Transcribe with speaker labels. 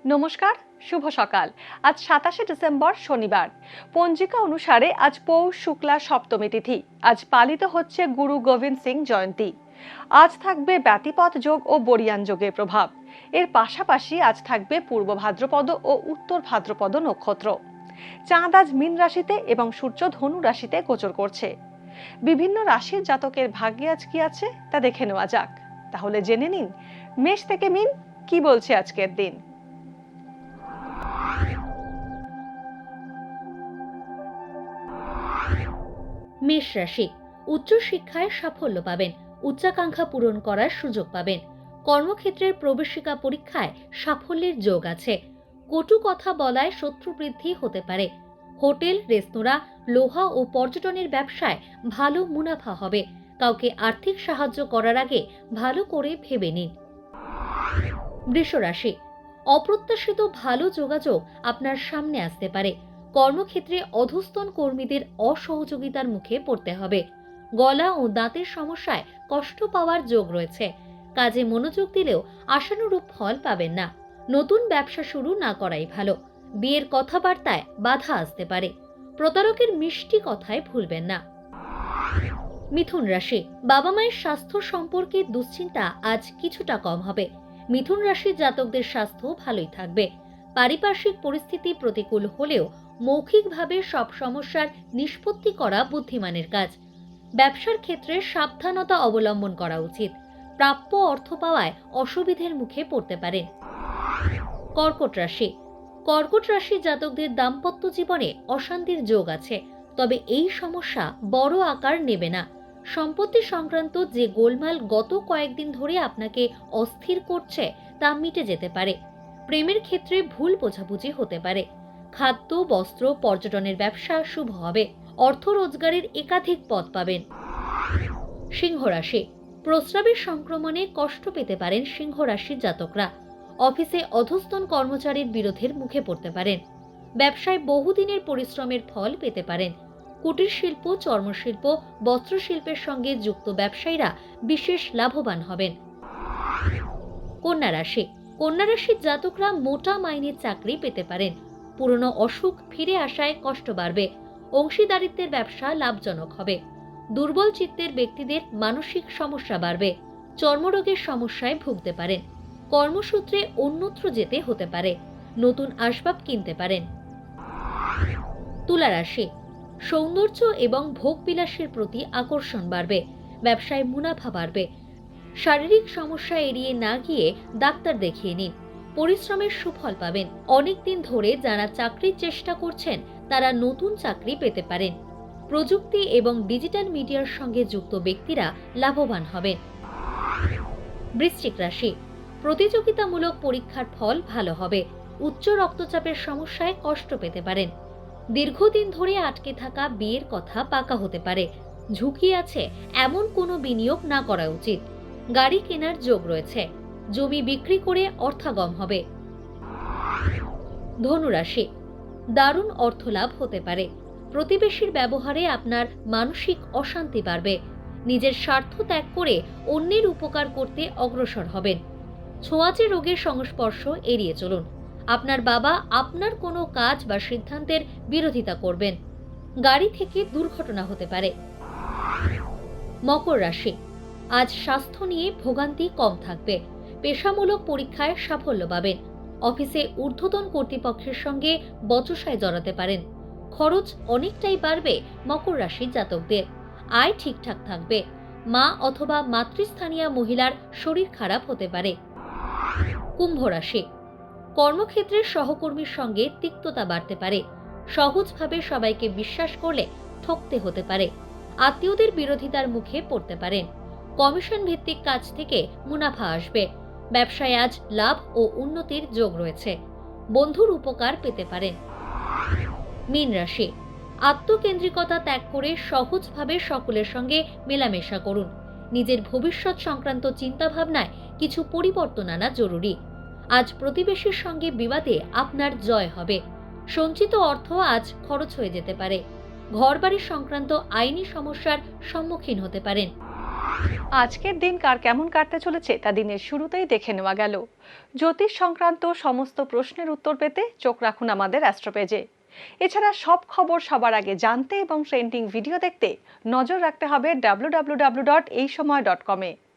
Speaker 1: নমস্কার, শুভ সকাল। আজ 27শে ডিসেম্বর শনিবার। পঞ্জিকা অনুসারে আজ পৌষ শুক্লা সপ্তমী তিথি। আজ পালিত হচ্ছে গুরু গোবিন্দ সিং জয়ন্তী। আজ থাকবে ব্যতিপদ যোগ ও বরিয়ান যোগের প্রভাব। এর পাশাপাশি আজ থাকবে পূর্ব ভাদ্রপদ ও উত্তর ভাদ্রপদ নক্ষত্র। চাঁদ আজ মীন রাশিতে এবং সূর্য ধনু রাশিতে গোচর করছে। বিভিন্ন রাশির জাতকের ভাগ্যে আজ কি আছে তা দেখে নেওয়া যাক। তাহলে জেনে নিন মেষ থেকে মীন কি বলছে আজকের দিন।
Speaker 2: মেষ রাশি, উচ্চশিক্ষায় সাফল্য পাবেন, উচ্চাকাঙ্ক্ষা পূরণ করার সুযোগ পাবেন। কর্মক্ষেত্রের প্রবেশিকা পরীক্ষায় সাফল্যের যোগ আছে। কটু কথা বলায় শত্রু বৃদ্ধি হতে পারে। হোটেল, রেস্তোরাঁ, লোহা ও পর্যটনের ব্যবসায় ভালো মুনাফা হবে। কাউকে আর্থিক সাহায্য করার আগে ভালো করে ভেবে নিন। বৃষ রাশি, অপ্রত্যাশিত ভালো যোগাযোগ আপনার সামনে আসতে পারে। কর্মক্ষেত্রে অধস্তন কর্মীদের অসহযোগিতার মুখে পড়তে হবে। গলা ও দাঁতের সমস্যায় কষ্ট পাওয়ার যোগ রয়েছে। কাজে মনোযোগ দিলেও আশানুরূপ ফল পাবেন না। নতুন ব্যবসা শুরু না করাই ভালো। বিয়ের কথাবার্তায় বাধা আসতে পারে। প্রতারকের মিষ্টি কথায় ভুলবেন না। মিথুন রাশি, বাবা মায়ের স্বাস্থ্য সম্পর্কে দুশ্চিন্তা আজ কিছুটা কম হবে। মিথুন রাশির জাতকদের স্বাস্থ্য ভালোই থাকবে। পারিপার্শ্বিক পরিস্থিতি প্রতিকূল হলেও মৌখিকভাবে সব সমস্যার নিষ্পত্তি করা বুদ্ধিমানের কাজ। ব্যবসার ক্ষেত্রে সাবধানতা অবলম্বন করা উচিত। প্রাপ্য অর্থ পাওয়ায় অসুবিধার মুখে পড়তে পারেন। কর্কট রাশি, কর্কট রাশির জাতকদের দাম্পত্য জীবনে অশান্তির যোগ আছে, তবে এই সমস্যা বড় আকার নেবে না। সম্পত্তি সংক্রান্ত যে গোলমাল গত কয়েকদিন ধরে আপনাকে অস্থির করছে তা মিটে যেতে পারে। প্রেমের ক্ষেত্রে ভুল বোঝাবুঝি হতে পারে। খাদ্য, বস্ত্র, পর্যটনের ব্যবসা শুভ হবে। অর্থ রোজগারের একাধিক পথ পাবেন। সিংহ রাশি, প্রস্রাবের সংক্রমণে কষ্ট পেতে পারেন সিংহ রাশির জাতকরা। অফিসে অধস্তন কর্মচারীর বিরোধের মুখে পড়তে পারেন। ব্যবসায় বহুদিনের পরিশ্রমের ফল পেতে পারেন। কুটির শিল্প, চর্মশিল্প, বস্ত্রশিল্পের সঙ্গে যুক্ত ব্যবসায়ীরা বিশেষ লাভবান হবেন। কন্যা রাশি, কন্যা রাশির জাতকরা মোটা মাইনের চাকরি পেতে পারেন। পুরনো অসুখ ফিরে আসায় কষ্ট বাড়বে। অংশীদারিত্বের ব্যবসা লাভজনক হবে। দুর্বল চিত্তের ব্যক্তিদের মানসিক সমস্যা বাড়বে। চর্মরোগের সমস্যায় ভুগতে পারেন। কর্মসূত্রে অন্যত্র যেতে হতে পারে। নতুন আসবাব কিনতে পারেন। তুলা রাশি, সৌন্দর্য এবং ভোগবিলাসের প্রতি আকর্ষণ বাড়বে। ব্যবসায় মুনাফা বাড়বে। শারীরিক সমস্যা এড়িয়ে না গিয়ে ডাক্তার দেখিয়ে নিন। পরিশ্রমের সুফল পাবেন। অনেকদিন ধরে যারা চাকরির চেষ্টা করছেন তারা নতুন চাকরি পেতে পারেন। প্রযুক্তি এবং ডিজিটাল মিডিয়ার সঙ্গে যুক্ত ব্যক্তিরা লাভবান হবেন। বৃশ্চিক রাশি, প্রতিযোগিতামূলক পরীক্ষার ফল ভালো হবে। উচ্চ রক্তচাপের সমস্যায় কষ্ট পেতে পারেন। দীর্ঘদিন ধরে আটকে থাকা বিয়ের কথা পাকা হতে পারে। ঝুঁকি আছে এমন কোনো বিনিয়োগ না করা উচিত। গাড়ি কেনার যোগ রয়েছে। জমি বিক্রি করে অর্থাগম হবে। ধনু রাশি, দারুণ অর্থলাভ হতে পারে। প্রতিবেশীর ব্যবহারে আপনার মানসিক অশান্তি বাড়বে। নিজের স্বার্থ ত্যাগ করে অন্যের উপকার করতে অগ্রসর হবেন। ছোঁয়াচে রোগের সংস্পর্শ এড়িয়ে চলুন। আপনার বাবা আপনার কোনো কাজ বা সিদ্ধান্তের বিরোধিতা করবেন। গাড়ি থেকে দুর্ঘটনা হতে পারে। মকর রাশি, আজ স্বাস্থ্য নিয়ে ভোগান্তি কম থাকবে। পেশামূলক পরীক্ষায় সাফল্য পাবেন। অফিসে ঊর্ধ্বতন কর্তৃপক্ষের সঙ্গে বচসায় জড়াতে পারেন। খরচ অনেকটাই বাড়বে মকর রাশির জাতকদের। আয় ঠিকঠাক থাকবে। মা অথবা মাতৃস্থানীয় মহিলার শরীর খারাপ হতে পারে। কুম্ভ রাশি, কর্মক্ষেত্রের সহকর্মীর সঙ্গে তিক্ততা বাড়তে পারে। সহজভাবে সবাইকে বিশ্বাস করলে ঠকতে হতে পারে। আত্মীয়দের বিরোধিতার মুখে পড়তে পারেন। কমিশন ভিত্তিক কাজ থেকে মুনাফা আসবে। ব্যবসায় আজ লাভ ও উন্নতির যোগ রয়েছে। বন্ধুর উপকার পেতে পারেন। মীন রাশি, আত্মকেন্দ্রিকতা ত্যাগ করে সহজভাবে সকলের সঙ্গে মেলামেশা করুন। নিজের ভবিষ্যৎ সংক্রান্ত চিন্তাভাবনায় কিছু পরিবর্তন আনা জরুরি। আজ প্রতিবেশীর সঙ্গে বিবাদে আপনার জয় হবে। সঞ্চিত অর্থ আজ খরচ হয়ে যেতে পারে। ঘরবাড়ি সংক্রান্ত আইনি সমস্যার সম্মুখীন হতে পারেন।
Speaker 1: আজকের দিন কার কেমন কাটতে চলেছে তা দিনের শুরুতেই দেখে নেওয়া গেল। জ্যোতিষ সংক্রান্ত সমস্ত প্রশ্নের উত্তর পেতে চোখ রাখুন আমাদের অ্যাস্ট্রো পেজে। এছাড়া সব খবর সবার আগে জানতে এবং ট্রেন্ডিং ভিডিও দেখতে নজর রাখতে হবে www.এইসময়.com-এ।